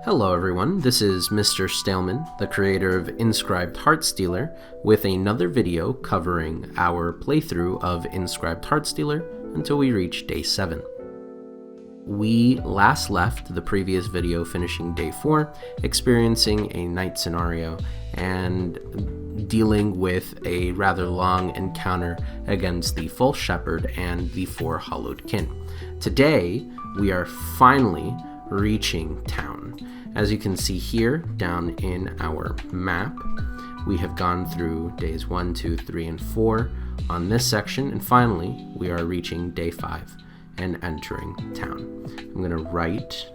Hello everyone, this is Mr. Staleman, the creator of Inscribed Heartstealer, with another video covering our playthrough of Inscribed Heartstealer until we reach day 7. We last left the previous video finishing day 4, experiencing a night scenario and dealing with a rather long encounter against the False Shepherd and the 4 Hollowed Kin. Today, we are finally reaching town. As you can see here down in our map, we have gone through days 1, 2, 3, and 4 on this section, and finally we are reaching day 5 and entering town. I'm going to write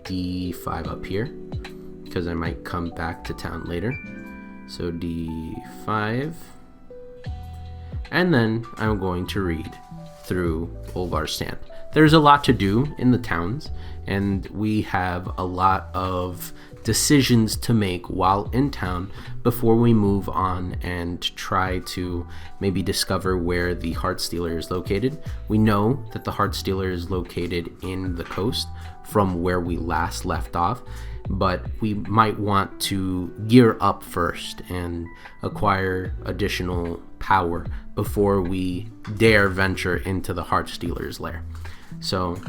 D5 up here because I might come back to town later. So D5, and then I'm going to read through Olgar's Stand. There's a lot to do in the towns, and we have a lot of decisions to make while in town before we move on and try to maybe discover where the Heartstealer is located. We know that the Heartstealer is located in the coast from where we last left off, but we might want to gear up first and acquire additional power before we dare venture into the Heartstealer's lair. So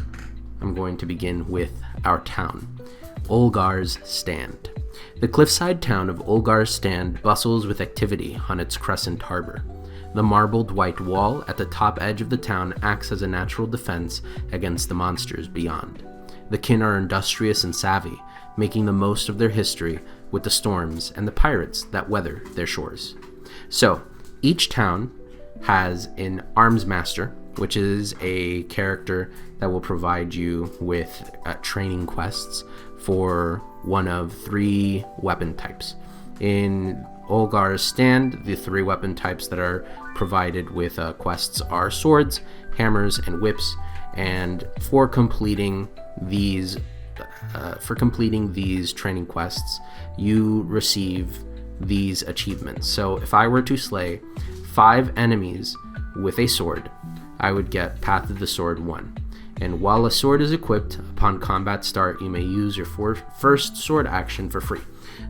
I'm going to begin with our town, Olgar's Stand. The cliffside town of Olgar's Stand bustles with activity on its crescent harbor. The marbled white wall at the top edge of the town acts as a natural defense against the monsters beyond. The kin are industrious and savvy, making the most of their history with the storms and the pirates that weather their shores. So, each town has an arms master, which is a character that will provide you with training quests for one of 3 weapon types. In Olgar's Stand, the 3 weapon types that are provided with quests are swords, hammers, and whips. And for completing these training quests, you receive these achievements. So if I were to slay 5 enemies with a sword, I would get Path of the Sword 1. And while a sword is equipped, upon combat start, you may use your first sword action for free.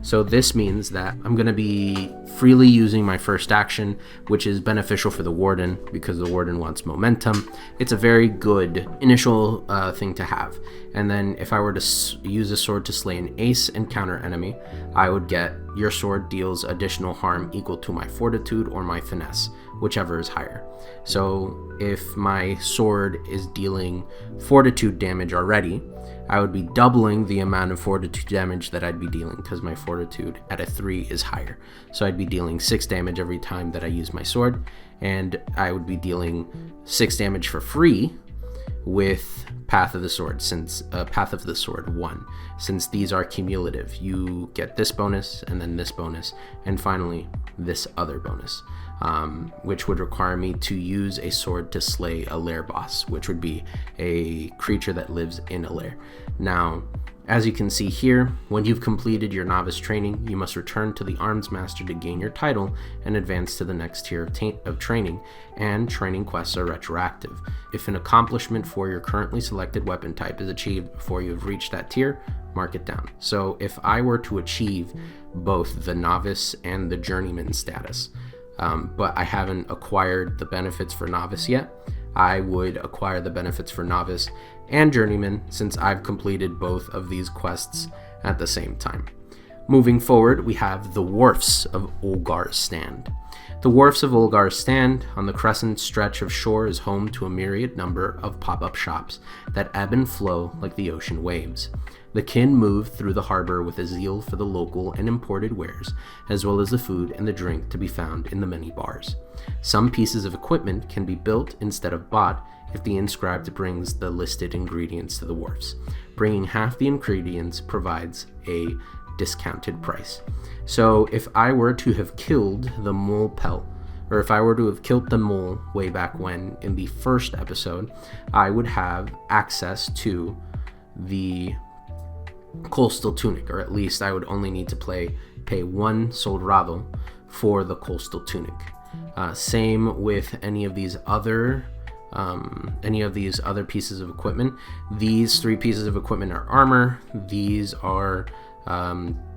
So this means that I'm going to be freely using my first action, which is beneficial for the Warden because the Warden wants momentum. It's a very good initial thing to have. And then if I were to use a sword to slay an ace and counter enemy, I would get your sword deals additional harm equal to my fortitude or my finesse, whichever is higher. So if my sword is dealing fortitude damage already, I would be doubling the amount of fortitude damage that I'd be dealing because my fortitude at a 3 is higher. So I'd be dealing 6 damage every time that I use my sword, and I would be dealing 6 damage for free with Path of the Sword, since Path of the Sword 1, since these are cumulative. You get this bonus and then this bonus, and finally this other bonus, which would require me to use a sword to slay a lair boss, which would be a creature that lives in a lair. Now, as you can see here, when you've completed your novice training, you must return to the Arms Master to gain your title and advance to the next tier of training, and training quests are retroactive. If an accomplishment for your currently selected weapon type is achieved before you have reached that tier, mark it down. So if I were to achieve both the novice and the journeyman status, but I haven't acquired the benefits for novice yet, I would acquire the benefits for novice and journeyman since I've completed both of these quests at the same time. Moving forward, we have the Wharfs of Olgar's Stand. The Wharfs of Olgar's Stand on the crescent stretch of shore is home to a myriad number of pop-up shops that ebb and flow like the ocean waves. The kin move through the harbor with a zeal for the local and imported wares, as well as the food and the drink to be found in the many bars. Some pieces of equipment can be built instead of bought if the Inscribed brings the listed ingredients to the wharfs. Bringing half the ingredients provides a discounted price. So if I were to have killed the mole pelt, or if I were to have killed the mole way back when in the first episode, I would have access to the coastal tunic, or at least I would only need to pay 1 soldado for the coastal tunic. Same with any of these other any of these other pieces of equipment. These 3 pieces of equipment are armor. These are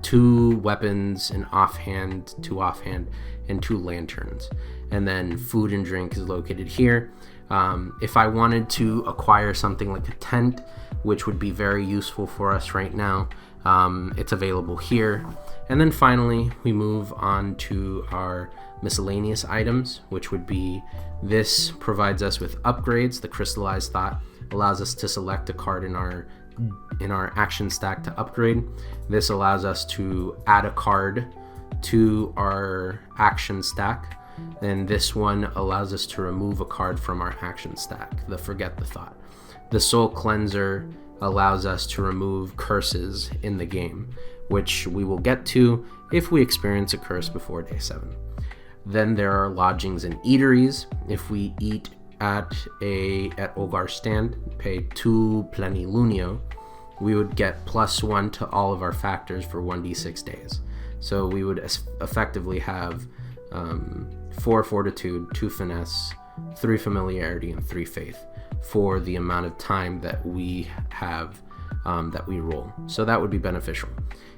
2 weapons, an offhand, 2 offhand, and 2 lanterns. And then food and drink is located here. If I wanted to acquire something like a tent, which would be very useful for us right now, it's available here. And then finally, we move on to our miscellaneous items, which would be, this provides us with upgrades. The crystallized thought allows us to select a card in our action stack to upgrade. This allows us to add a card to our action stack. And this one allows us to remove a card from our action stack, the forget the thought. The soul cleanser allows us to remove curses in the game, which we will get to if we experience a curse before day 7. Then there are lodgings and eateries. If we eat at Hogar Stand, pay 2 plenilunio, we would get +1 to all of our factors for 1d6 days. So we would effectively have 4 fortitude, 2 finesse, 3 familiarity, and 3 faith for the amount of time that we have that we roll. So that would be beneficial.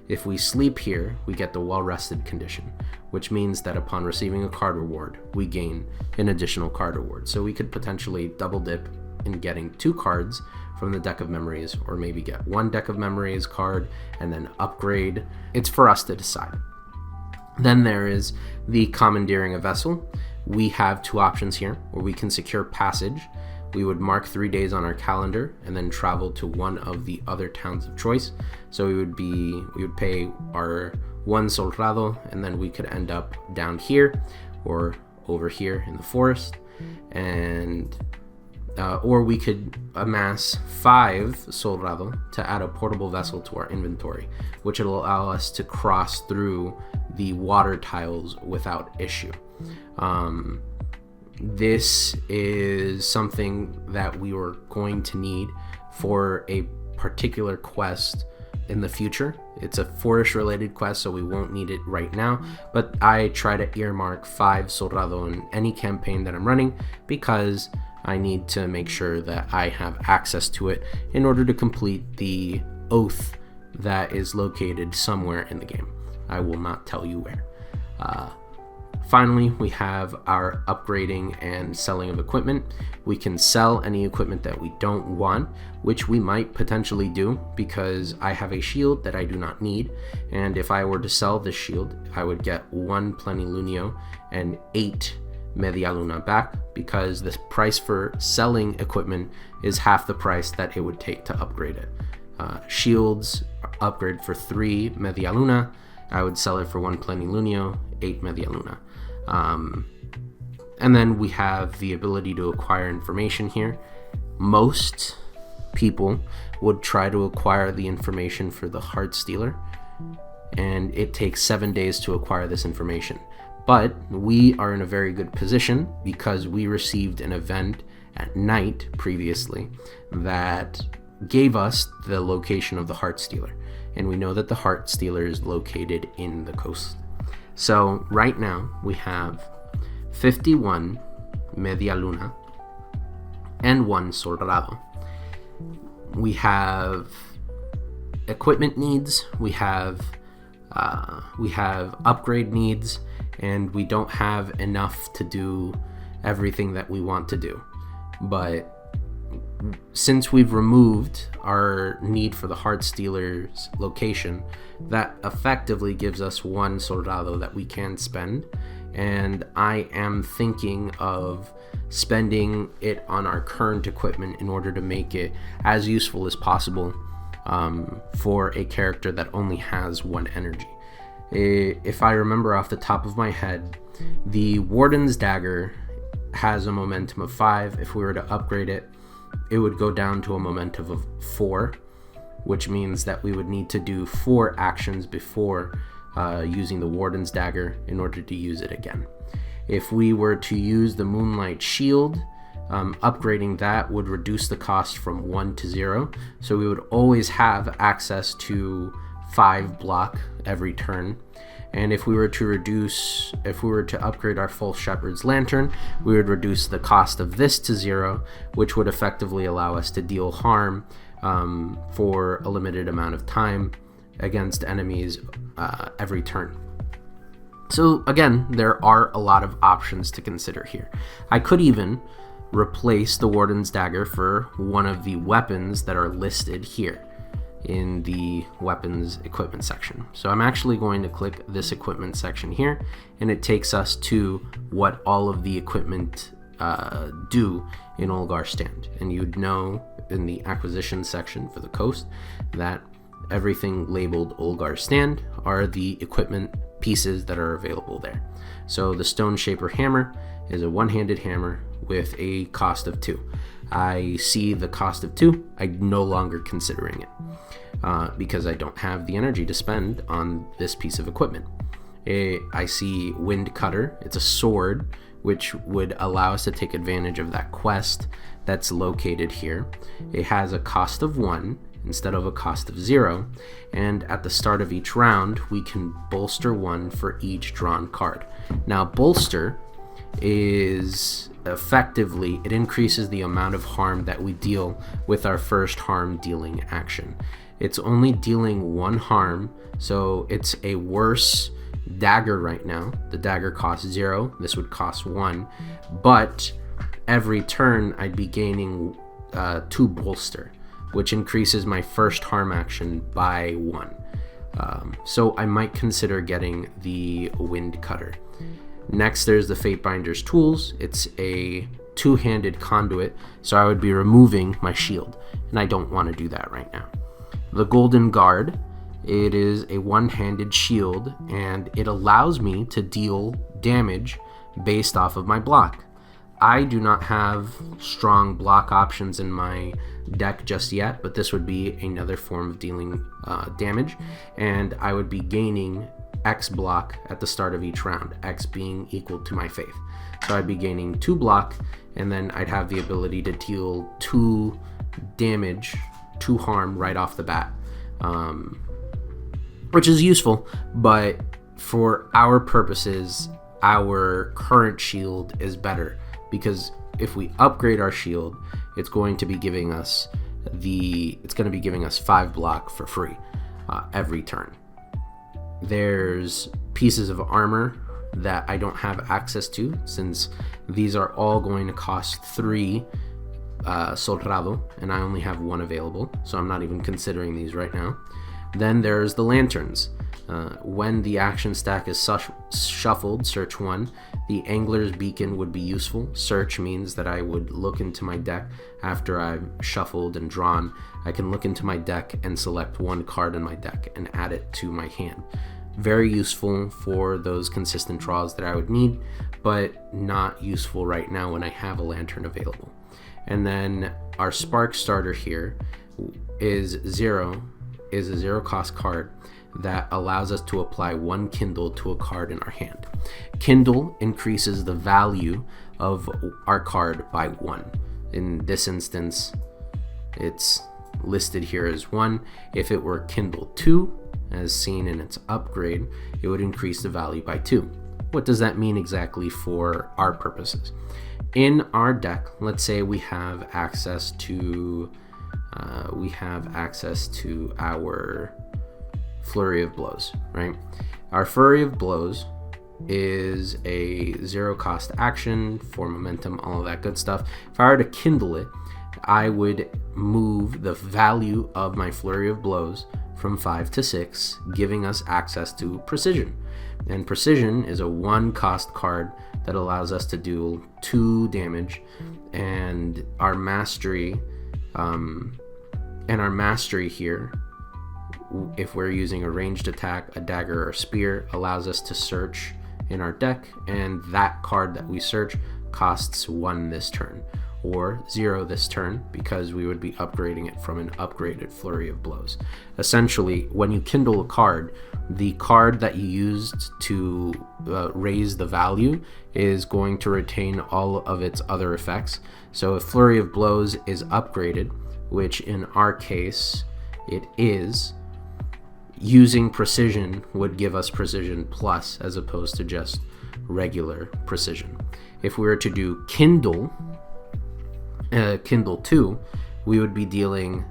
If we sleep here, we get the well-rested condition, which means that upon receiving a card reward, we gain an additional card reward. So we could potentially double dip in getting 2 cards from the deck of memories, or maybe get 1 deck of memories card and then upgrade. It's for us to decide. Then there is the commandeering a vessel. We have 2 options here where we can secure passage. We would mark 3 days on our calendar and then travel to one of the other towns of choice. So we would pay our 1 soldado, and then we could end up down here or over here in the forest, and or we could amass 5 soldado to add a portable vessel to our inventory, which will allow us to cross through the water tiles without issue. This is something that we were going to need for a particular quest in the future. It's a forest related quest, so we won't need it right now, but I try to earmark 5 soldado in any campaign that I'm running because I need to make sure that I have access to it in order to complete the oath that is located somewhere in the game. I will not tell you where. Finally, we have our upgrading and selling of equipment. We can sell any equipment that we don't want, which we might potentially do because I have a shield that I do not need. And if I were to sell this shield, I would get 1 plenilunio and 8 media luna back, because the price for selling equipment is half the price that it would take to upgrade it. Shields upgrade for 3 media luna. I would sell it for 1 plenilunio, 8 media luna. And then we have the ability to acquire information here. Most people would try to acquire the information for the Heartstealer, and it takes 7 days to acquire this information. But we are in a very good position because we received an event at night previously that gave us the location of the Heartstealer, and we know that the Heartstealer is located in the coast. So right now we have 51 media luna and 1 soldado. We have equipment needs, we have upgrade needs, and we don't have enough to do everything that we want to do. But since we've removed our need for the Heartstealer's location, that effectively gives us 1 soldado that we can spend, and I am thinking of spending it on our current equipment in order to make it as useful as possible for a character that only has 1 energy. If I remember off the top of my head, the Warden's Dagger has a momentum of 5. If we were to upgrade it, it would go down to a momentum of 4, which means that we would need to do 4 actions before using the Warden's Dagger in order to use it again. If we were to use the Moonlight Shield, upgrading that would reduce the cost from 1 to 0, so we would always have access to 5 block every turn. And if we were to upgrade our Full Shepherd's Lantern, we would reduce the cost of this to 0, which would effectively allow us to deal harm for a limited amount of time against enemies every turn. So again, there are a lot of options to consider here. I could even replace the Warden's Dagger for one of the weapons that are listed here in the weapons equipment section. So I'm actually going to click this equipment section here, and it takes us to what all of the equipment do in Olgar Stand. And you'd know in the acquisition section for the coast that everything labeled Olgar Stand are the equipment pieces that are available there. So the Stone Shaper Hammer is a one-handed hammer with a cost of 2. I see the cost of 2, I'm no longer considering it because I don't have the energy to spend on this piece of equipment. I see Wind Cutter, it's a sword which would allow us to take advantage of that quest that's located here. It has a cost of 1 instead of a cost of 0, and at the start of each round we can bolster 1 for each drawn card. Now bolster is effectively, it increases the amount of harm that we deal with our first harm dealing action. It's only dealing 1 harm, so it's a worse dagger right now. The dagger costs 0, this would cost 1, but every turn I'd be gaining 2 bolster, which increases my first harm action by 1. So I might consider getting the Wind Cutter. Next, there's the Fatebinder's Tools. It's a 2-handed conduit, so I would be removing my shield, and I don't want to do that right now. The Golden Guard, it is a 1-handed shield, and it allows me to deal damage based off of my block. I do not have strong block options in my deck just yet, but this would be another form of dealing damage, and I would be gaining X block at the start of each round, X being equal to my faith. So I'd be gaining 2 block, and then I'd have the ability to deal 2 damage, 2 harm right off the bat, which is useful, but for our purposes, our current shield is better, because if we upgrade our shield, it's going to be giving us 5 block for free every turn. There's pieces of armor that I don't have access to, since these are all going to cost 3 Soldado, and I only have 1 available, so I'm not even considering these right now. Then there's the lanterns. When the action stack is shuffled, search 1. The Angler's Beacon would be useful. Search means that I would look into my deck after I've shuffled and drawn. I can look into my deck and select 1 card in my deck and add it to my hand. Very useful for those consistent draws that I would need, but not useful right now when I have a lantern available. And then our Spark Starter here is a 0 cost card that allows us to apply 1 Kindle to a card in our hand. Kindle increases the value of our card by 1. In this instance, it's listed here as 1. If it were Kindle 2, as seen in its upgrade, it would increase the value by 2. What does that mean exactly for our purposes? In our deck, let's say we have access to our Flurry of Blows, right? Our Flurry of Blows is a 0 cost action for momentum, all of that good stuff. If I were to Kindle it, I would move the value of my Flurry of Blows from 5 to 6, giving us access to Precision. And Precision is a 1 cost card that allows us to do 2 damage, and our mastery here, if we're using a ranged attack, a dagger or spear, allows us to search in our deck, and that card that we search costs 1 this turn, or 0 this turn, because we would be upgrading it from an upgraded Flurry of Blows. Essentially, when you Kindle a card, the card that you used to raise the value is going to retain all of its other effects. So if Flurry of Blows is upgraded, which in our case it is, using precision would give us precision plus as opposed to just regular precision. If we were to do Kindle 2, we would be dealing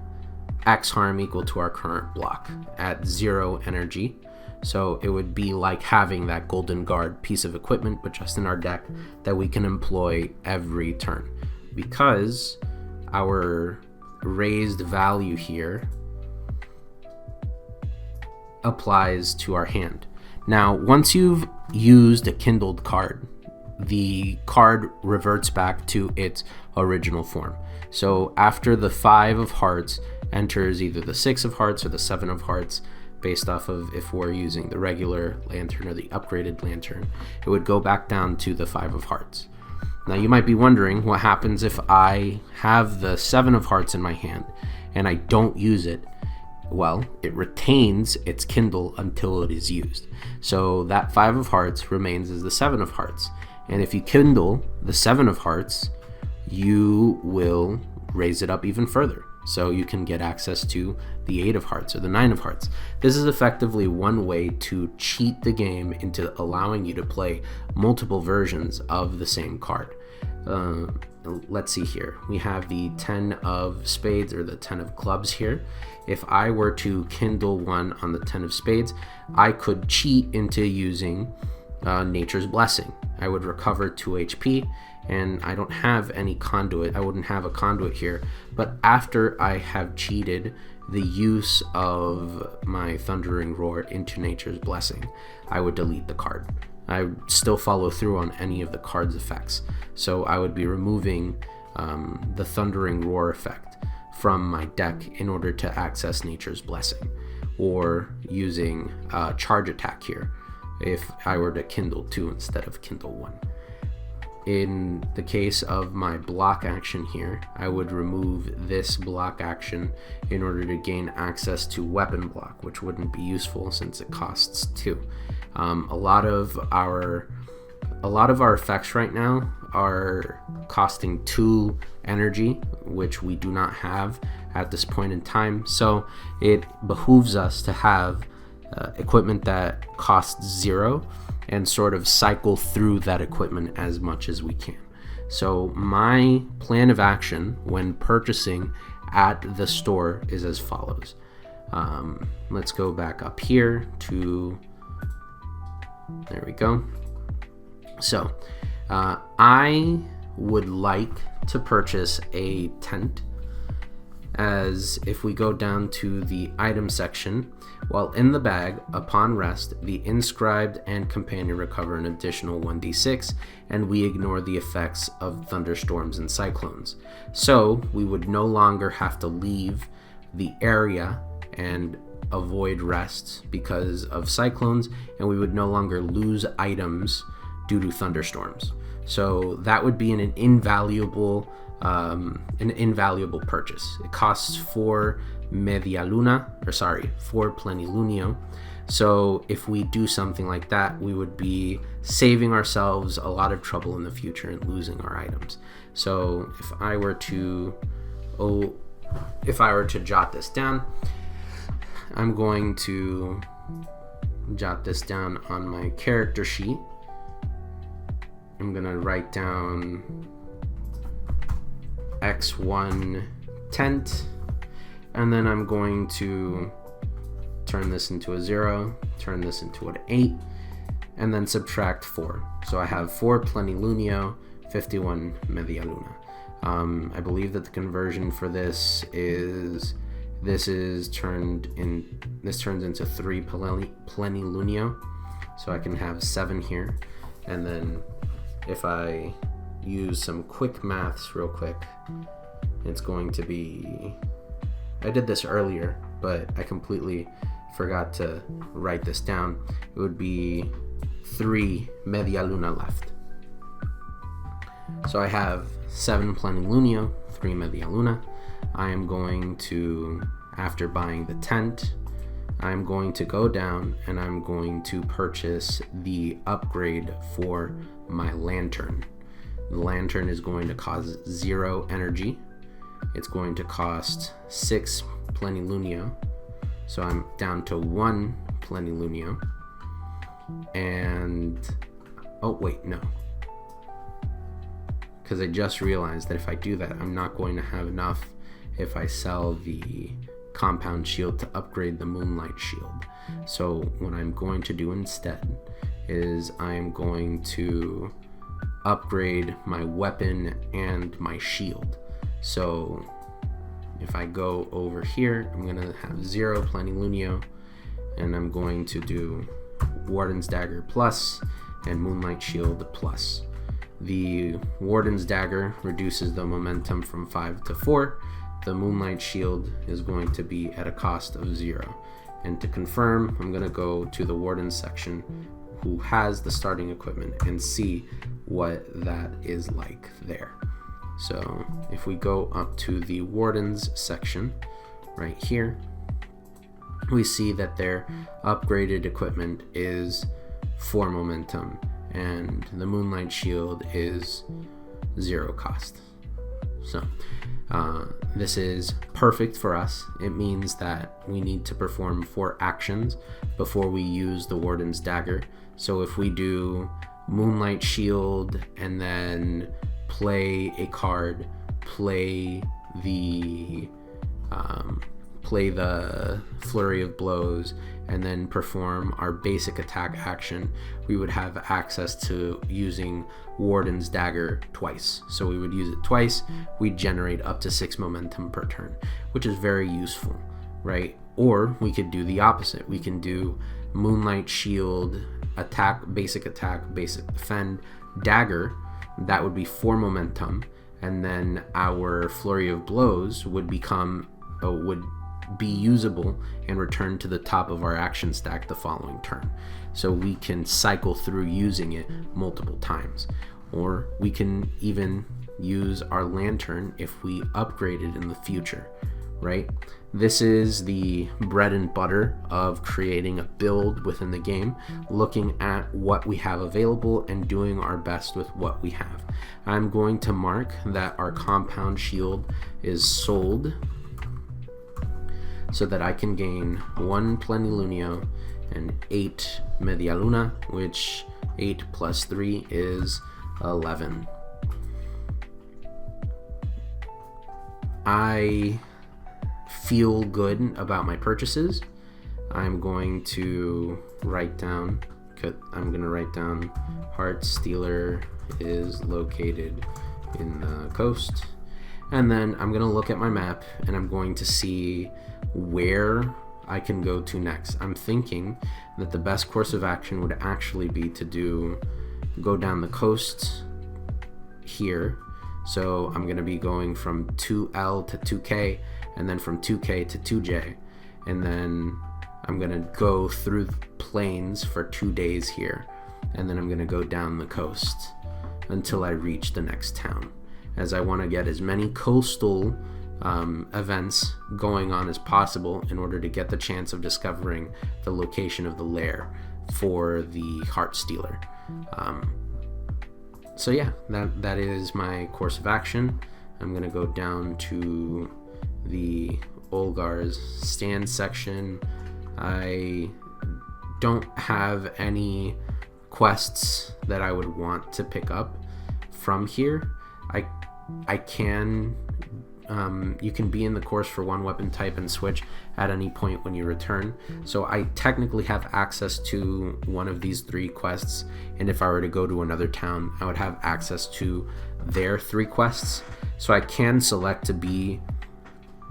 X harm equal to our current block at 0 energy. So it would be like having that Golden Guard piece of equipment, but just in our deck that we can employ every turn. Because our raised value here applies to our hand. Now, once you've used a kindled card, the card reverts back to its original form. So after the 5 of hearts enters either the 6 of hearts or the 7 of hearts, based off of if we're using the regular lantern or the upgraded lantern, it would go back down to the 5 of hearts. Now you might be wondering what happens if I have the 7 of hearts in my hand and I don't use it. Well, it retains its kindle until it is used. So that 5 of hearts remains as the 7 of hearts. And if you kindle the 7 of hearts, you will raise it up even further. So you can get access to the 8 of hearts or the 9 of hearts. This is effectively one way to cheat the game into allowing you to play multiple versions of the same card. Let's see here. We have the 10 of spades or the 10 of clubs here. If I were to kindle 1 on the 10 of spades, I could cheat into using Nature's Blessing. I would recover 2 HP, and I don't have any conduit. I wouldn't have a conduit here. But after I have cheated the use of my Thundering Roar into Nature's Blessing, I would delete the card. I would still follow through on any of the card's effects. So I would be removing the Thundering Roar effect from my deck in order to access Nature's Blessing, or using Charge Attack here if I were to kindle 2 instead of kindle 1. In the case of my block action here, I would remove this block action in order to gain access to weapon block, which wouldn't be useful since it costs 2. A lot of our effects right now are costing 2 energy, which we do not have at this point in time. So it behooves us to have equipment that costs 0 and sort of cycle through that equipment as much as we can. So my plan of action when purchasing at the store is as follows. Let's go back up here to, there we go. So I would like to purchase a tent, as if we go down to the item section, while in the bag, upon rest, the Inscribed and companion recover an additional 1d6, and we ignore the effects of thunderstorms and cyclones. So we would no longer have to leave the area and avoid rests because of cyclones, and we would no longer lose items due to thunderstorms. So that would be an invaluable purchase. It costs 4 plenilunio. So if we do something like that, we would be saving ourselves a lot of trouble in the future and losing our items. So if I were to jot this down, I'm going to jot this down on my character sheet. I'm gonna write down X1 tent, and then I'm going to turn this into a 0, turn this into an 8, and then subtract 4. So I have 4 plenilunio, 51 media luna. I believe that the conversion for this turns into 3 plenilunio, so I can have 7 here. And then if I use some quick maths real quick, it's going to be, I did this earlier, but I completely forgot to write this down. It would be 3 media luna left. So I have 7 plenilunio, 3 media luna. I am going to, after buying the tent, I'm going to go down and I'm going to purchase the upgrade for my lantern. The lantern is going to cost 0 energy. It's going to cost 6 plenilunio. So I'm down to 1 plenilunio. And, oh wait, no. Because I just realized that if I do that, I'm not going to have enough if I sell the compound shield to upgrade the moonlight shield. So what I'm going to do instead is I'm going to upgrade my weapon and my shield. So if I go over here, I'm going to have 0 plenilunio, and I'm going to do Warden's Dagger plus and Moonlight Shield plus. The Warden's Dagger reduces the momentum from 5 to 4. The Moonlight Shield is going to be at a cost of 0. And to confirm, I'm going to go to the Warden's section who has the starting equipment and see what that is like there. So if we go up to the Warden's section right here, we see that their upgraded equipment is 4 momentum and the Moonlight Shield is 0 cost. So this is perfect for us. It means that we need to perform 4 actions before we use the Warden's Dagger. So if we do Moonlight Shield and then play a card, play the Flurry of Blows, and then perform our basic attack action, we would have access to using Warden's Dagger twice. So we would use it twice, we'd generate up to 6 momentum per turn, which is very useful, right? Or we could do the opposite. We can do Moonlight Shield, basic defend, dagger. That would be 4 momentum, and then our Flurry of Blows would be usable and return to the top of our action stack the following turn. So we can cycle through using it multiple times. Or we can even use our lantern if we upgrade it in the future, right? This is the bread and butter of creating a build within the game, looking at what we have available and doing our best with what we have. I'm going to mark that our compound shield is sold so that I can gain 1 plenilunio and 8 media luna, which 8 plus 3 is 11. I feel good about my purchases. I'm going to write down Heartstealer is located in the coast, and then I'm going to look at my map and I'm going to see where I can go to next. I'm thinking that the best course of action would actually be to go down the coast here. So I'm going to be going from 2L to 2K, and then from 2K to 2J, and then I'm going to go through the plains for 2 days here, and then I'm going to go down the coast until I reach the next town, as I want to get as many coastal events going on as possible in order to get the chance of discovering the location of the lair for the Heartstealer. So yeah, that is my course of action. I'm going to go down to the Olgar's stand section. I don't have any quests that I would want to pick up from here. I can you can be in the course for 1 weapon type and switch at any point when you return. So I technically have access to one of these 3 quests, and if I were to go to another town, I would have access to their 3 quests. So I can select to be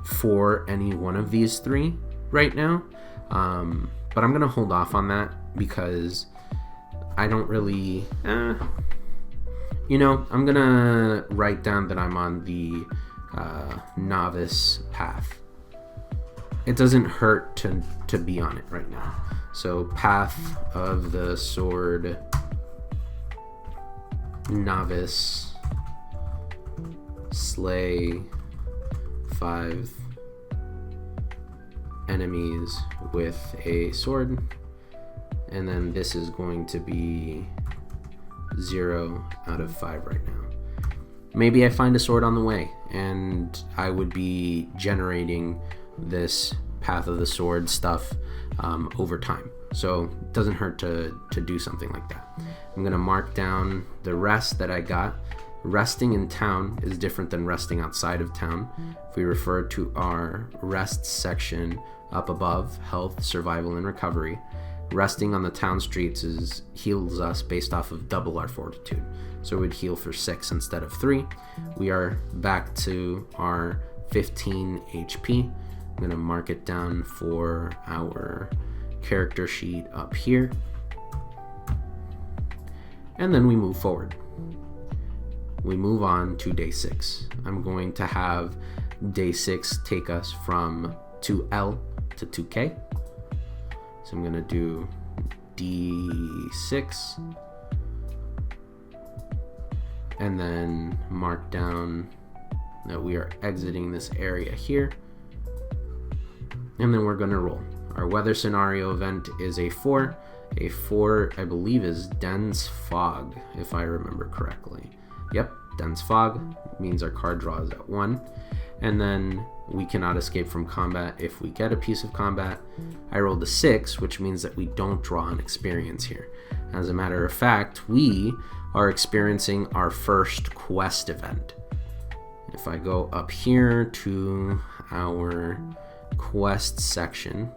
for any one of these 3 right now, but I'm gonna hold off on that because I don't really I'm gonna write down that I'm on the novice path. It doesn't hurt to be on it right now. So Path of the Sword, novice, slay 5 enemies with a sword, and then this is going to be 0 out of 5 right now. Maybe I find a sword on the way and I would be generating this Path of the Sword stuff over time. So it doesn't hurt to do something like that. I'm going to mark down the rest that I got. Resting in town is different than resting outside of town. If we refer to our rest section up above, health, survival, and recovery, resting on the town streets heals us based off of double our fortitude. So we'd heal for 6 instead of 3. We are back to our 15 HP. I'm going to mark it down for our character sheet up here. And then we move forward. We move on to day 6. I'm going to have day 6 take us from 2L to 2K. So I'm going to do D6 and then mark down that we are exiting this area here. And then we're going to roll. Our weather scenario event is a 4. A 4, I believe, is dense fog, if I remember correctly. Yep, dense fog means our card draw is at 1. And then we cannot escape from combat if we get a piece of combat. I rolled a 6, which means that we don't draw an experience here. As a matter of fact, we are experiencing our first quest event. If I go up here to our quest section,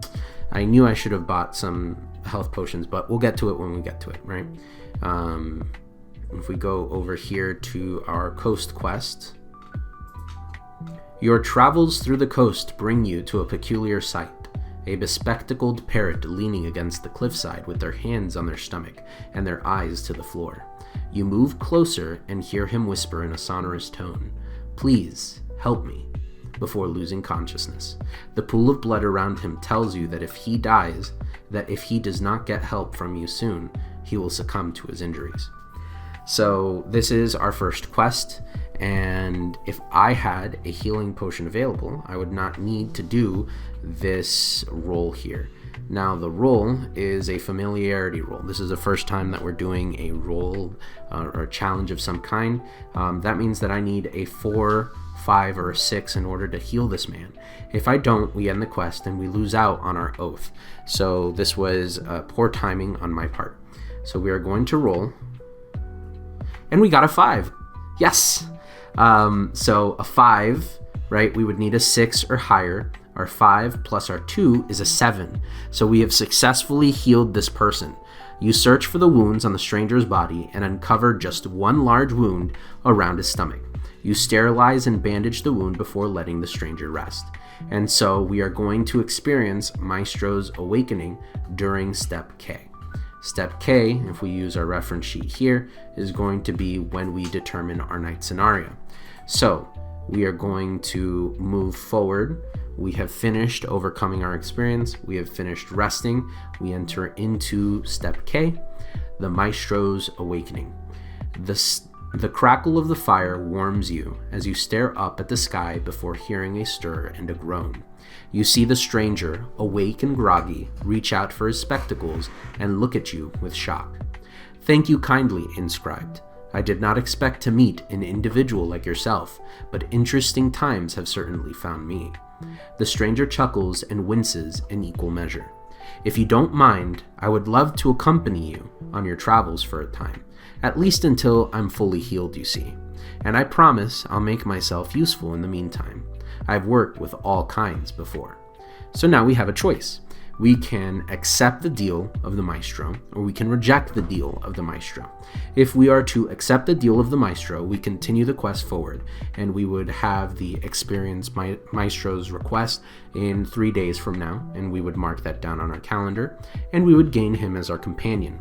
I knew I should have bought some health potions, but we'll get to it when we get to it, right? If we go over here to our coast quest, your travels through the coast bring you to a peculiar sight. A bespectacled parrot leaning against the cliffside with their hands on their stomach and their eyes to the floor. You move closer and hear him whisper in a sonorous tone, "Please, help me," before losing consciousness. The pool of blood around him tells you that if he does not get help from you soon, he will succumb to his injuries. So this is our first quest, and if I had a healing potion available, I would not need to do this roll here. Now the roll is a familiarity roll. This is the first time that we're doing a roll or a challenge of some kind. That means that I need a 4, 5, or a 6 in order to heal this man. If I don't, we end the quest and we lose out on our oath. So this was poor timing on my part. So we are going to roll, and we got a 5. Yes! So a 5, right? We would need a 6 or higher. Our 5 plus our 2 is a 7. So we have successfully healed this person. You search for the wounds on the stranger's body and uncover just one large wound around his stomach. You sterilize and bandage the wound before letting the stranger rest. And so we are going to experience Maestro's awakening during step K. Step K, if we use our reference sheet here, is going to be when we determine our night scenario. So we are going to move forward. We have finished overcoming our experience. We have finished resting. We enter into step K, the Maestro's awakening. The crackle of the fire warms you as you stare up at the sky before hearing a stir and a groan. You see the stranger, awake and groggy, reach out for his spectacles and look at you with shock. "Thank you kindly, Inscribed. I did not expect to meet an individual like yourself, but interesting times have certainly found me." The stranger chuckles and winces in equal measure. "If you don't mind, I would love to accompany you on your travels for a time, at least until I'm fully healed, you see. And I promise I'll make myself useful in the meantime. I've worked with all kinds before." So now we have a choice. We can accept the deal of the Maestro, or we can reject the deal of the Maestro. If we are to accept the deal of the Maestro, we continue the quest forward, and we would have the experience Maestro's request in 3 days from now, and we would mark that down on our calendar, and we would gain him as our companion.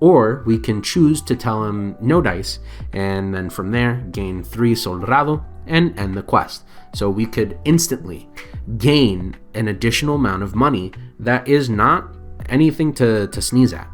Or we can choose to tell him no dice, and then from there gain 3 Soldado and end the quest. So we could instantly gain an additional amount of money that is not anything to sneeze at.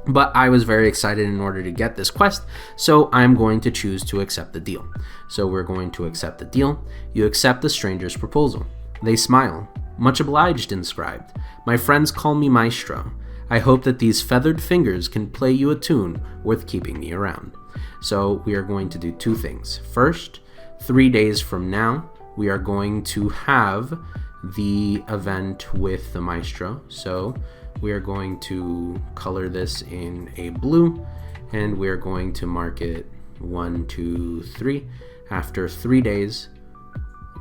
But I was very excited in order to get this quest, so I'm going to choose to accept the deal. So we're going to accept the deal. You accept the stranger's proposal. They smile. "Much obliged, Inscribed. My friends call me Maestro. I hope that these feathered fingers can play you a tune worth keeping me around." So we are going to do 2 things. First, 3 days from now, we are going to have the event with the Maestro. So we are going to color this in a blue, and we're going to mark it 1, 2, 3. After 3 days,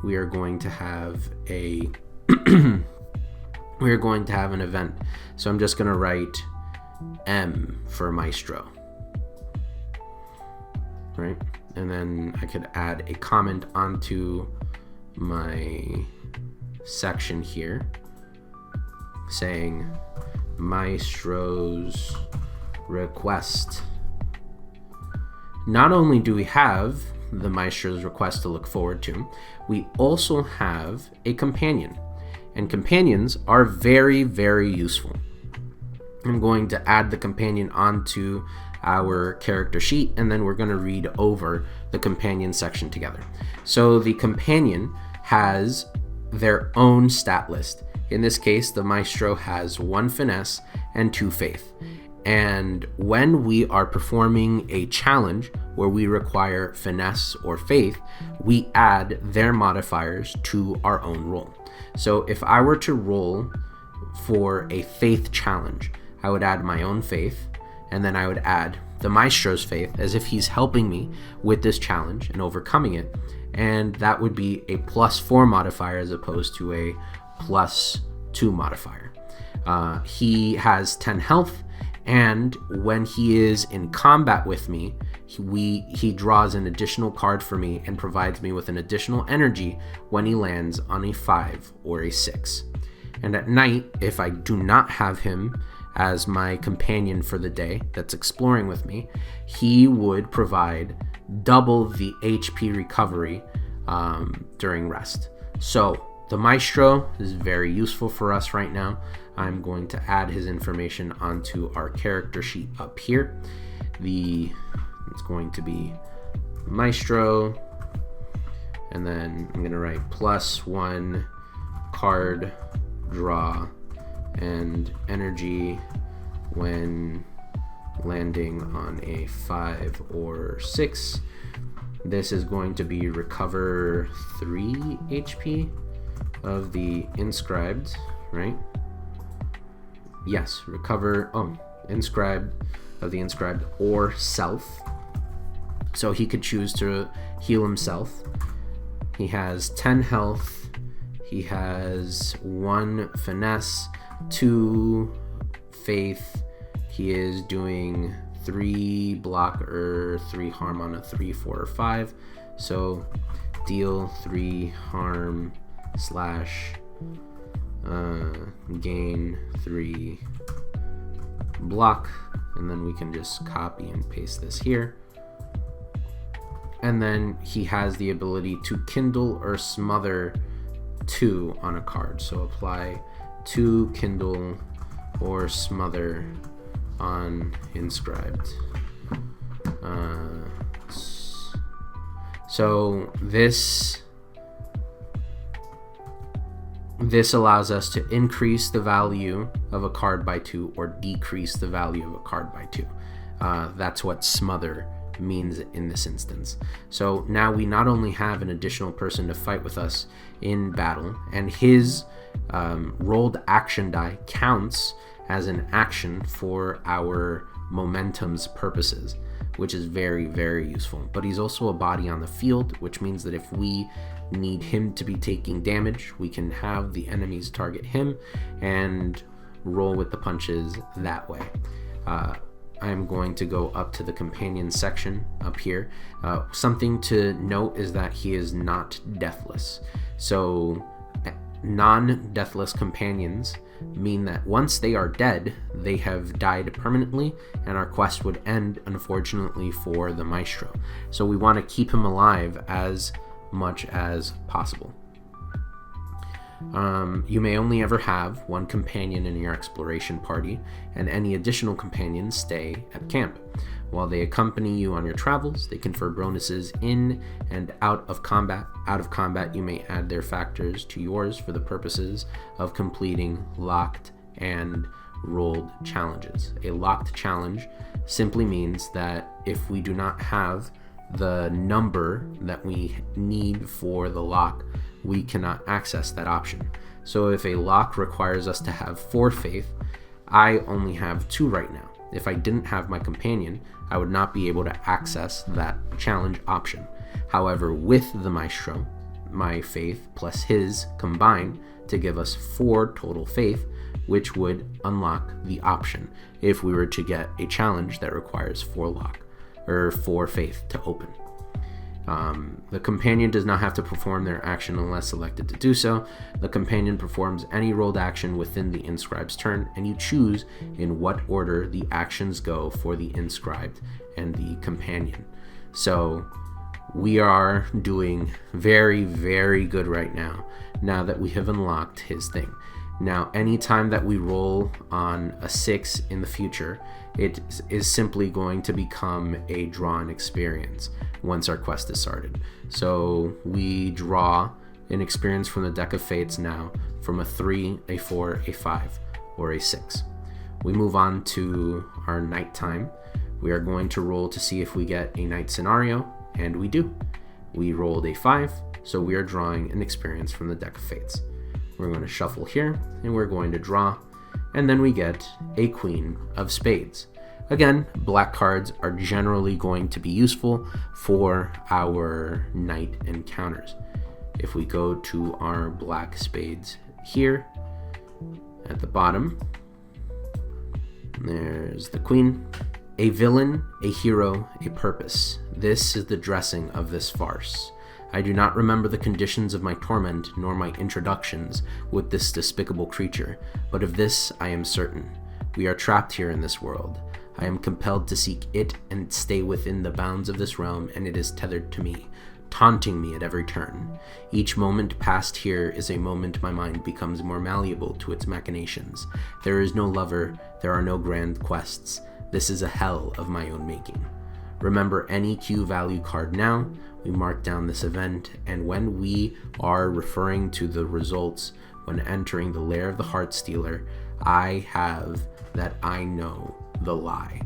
we are going to have a we're going to have an event. So I'm just going to write M for Maestro, right? And then I could add a comment onto my section here saying Maestro's request. Not only do we have the Maestro's request to look forward to, we also have a companion. And companions are very, very useful. I'm going to add the companion onto our character sheet, and then we're going to read over the companion section together. So the companion has their own stat list. In this case, the Maestro has 1 finesse and 2 faith. And when we are performing a challenge where we require finesse or faith, we add their modifiers to our own roll. So if I were to roll for a faith challenge, I would add my own faith, and then I would add the Maestro's faith as if he's helping me with this challenge and overcoming it. And that would be a +4 modifier as opposed to a +2 modifier. He has 10 health, and when he is in combat with me, he draws an additional card for me and provides me with an additional energy when he lands on a 5 or a 6. And at night, if I do not have him as my companion for the day that's exploring with me, he would provide double the HP recovery during rest. So the Maestro is very useful for us right now. I'm going to add his information onto our character sheet up here. It's going to be Maestro, and then I'm going to write +1 card draw and energy when landing on a 5 or 6. This is going to be recover 3 HP of the Inscribed, right? Yes, recover Inscribed of the Inscribed or self. So he could choose to heal himself. He has 10 health. He has 1 finesse, 2 faith. He is doing 3 block or 3 harm on a 3, 4, or 5. So deal 3 harm / gain 3 block, and then we can just copy and paste this here. And then he has the ability to kindle or smother 2 on a card. So apply 2 kindle or smother on Inscribed. So this allows us to increase the value of a card by 2 or decrease the value of a card by 2. That's what smother means in this instance. So now we not only have an additional person to fight with us in battle, and his rolled action die counts as an action for our momentum's purposes, which is very, very useful. But he's also a body on the field, which means that if we need him to be taking damage, we can have the enemies target him and roll with the punches that way. I'm going to go up to the companion section up here. Something to note is that he is not deathless. So non-deathless companions mean that once they are dead, they have died permanently, and our quest would end, unfortunately, for the Maestro. So we want to keep him alive as much as possible. You may only ever have 1 companion in your exploration party, and any additional companions stay at camp. While they accompany you on your travels, they confer bonuses in and out of combat. Out of combat, you may add their factors to yours for the purposes of completing locked and rolled challenges. A locked challenge simply means that if we do not have the number that we need for the lock, we cannot access that option. So if a lock requires us to have 4 faith, I only have 2 right now. If I didn't have my companion, I would not be able to access that challenge option. However, with the maestro, my faith plus his combine to give us 4 total faith, which would unlock the option if we were to get a challenge that requires 4 faith to open. The companion does not have to perform their action unless selected to do so. The companion performs any rolled action within the inscribed's turn, and you choose in what order the actions go for the inscribed and the companion. So we are doing very, very good right now that we have unlocked his thing. Now, anytime that we roll on a 6 in the future, it is simply going to become a drawn experience once our quest is started. So we draw an experience from the deck of fates now from a 3, a 4, a 5, or a 6. We move on to our nighttime. We are going to roll to see if we get a night scenario, and we do. We rolled a 5, so we are drawing an experience from the deck of fates. We're going to shuffle here, and we're going to draw, and then we get a Queen of Spades. Again, black cards are generally going to be useful for our night encounters. If we go to our black spades here, at the bottom, there's the Queen. A villain, a hero, a purpose. This is the dressing of this farce. I do not remember the conditions of my torment, nor my introductions with this despicable creature, but of this I am certain. We are trapped here in this world. I am compelled to seek it and stay within the bounds of this realm, and it is tethered to me, taunting me at every turn. Each moment passed here is a moment my mind becomes more malleable to its machinations. There is no lover, there are no grand quests. This is a hell of my own making. Remember any Q value card now. We mark down this event, and when we are referring to the results when entering the lair of the Heartstealer, I have that I know the lie.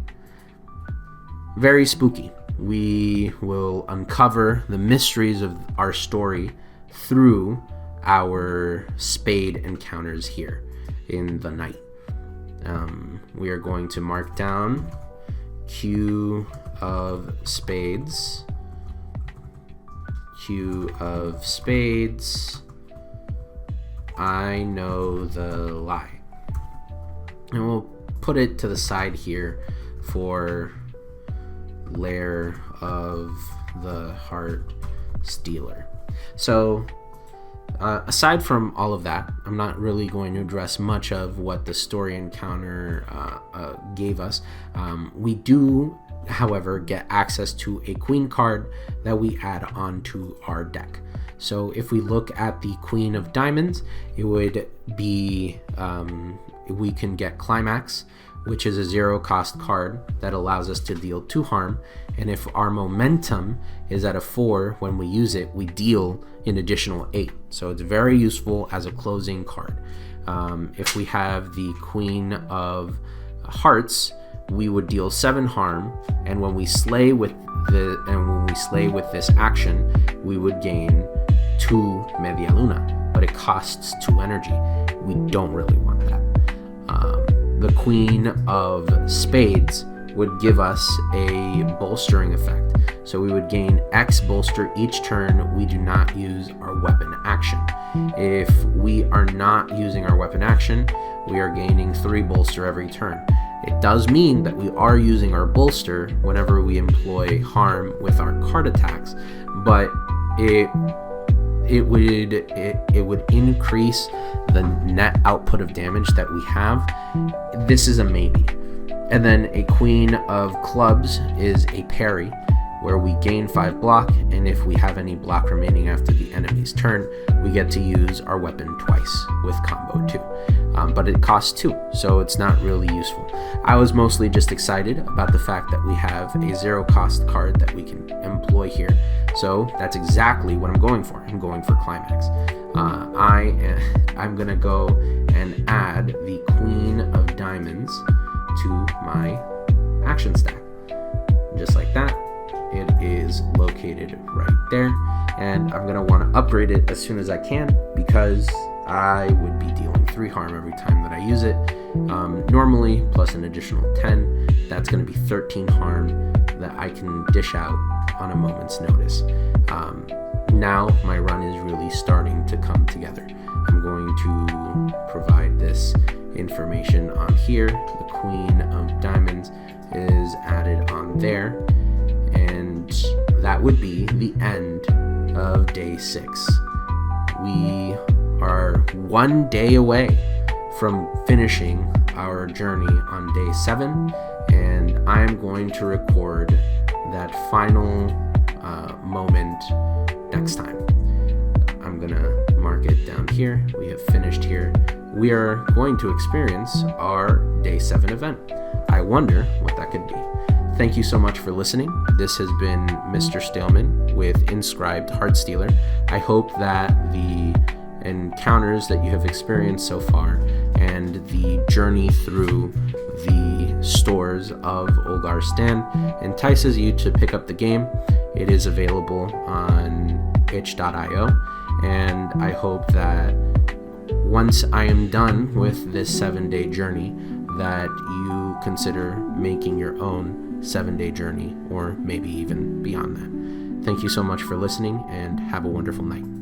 Very spooky. We will uncover the mysteries of our story through our spade encounters here in the night. We are going to mark down Q of Spades. Q of Spades. I know the lie. And we'll put it to the side here for Lair of the Heartstealer. So aside from all of that, I'm not really going to address much of what the story encounter gave us. We do, however, get access to a Queen card that we add onto our deck. So if we look at the Queen of Diamonds, it would be, we can get Climax, which is a 0-cost card that allows us to deal 2 harm, and if our momentum is at a 4 when we use it, we deal an additional 8. So it's very useful as a closing card. If we have the Queen of Hearts, we would deal 7 harm, and when we slay with this action, we would gain 2 Media Luna, but it costs 2 energy. We don't really want that. The Queen of Spades would give us a bolstering effect. So we would gain X bolster each turn we do not use our weapon action. If we are not using our weapon action, we are gaining 3 bolster every turn. It does mean that we are using our bolster whenever we employ harm with our card attacks, but it would increase the net output of damage that we have. This is a maybe. And then a Queen of Clubs is a parry, where we gain 5 block, and if we have any block remaining after the enemy's turn, we get to use our weapon twice with combo 2. But it costs 2, so it's not really useful. I was mostly just excited about the fact that we have a 0-cost card that we can employ here. So that's exactly what I'm going for. I'm going for Climax. I'm gonna go and add the Queen of Diamonds to my action stack. Just like that. It is located right there. and I'm going to want to upgrade it as soon as I can because I would be dealing 3 harm every time that I use it. Normally, plus an additional 10, that's going to be 13 harm that I can dish out on a moment's notice. Now my run is really starting to come together. I'm going to provide this information on here. The Queen of Diamonds is added on there, and that would be the end of day 6. We are 1 day away from finishing our journey on day 7, and I'm going to record that final moment next time. I'm gonna mark it down here. We have finished here. We are going to experience our day 7 event. I wonder what that could be. Thank you so much for listening. This has been Mr. Staleman with Inscribed Heartstealer. I hope that the encounters that you have experienced so far and the journey through the stores of Olgar Stan entices you to pick up the game. It is available on itch.io, and I hope that once I am done with this 7-day journey that you consider making your own 7-day journey, or maybe even beyond that. Thank you so much for listening, and have a wonderful night.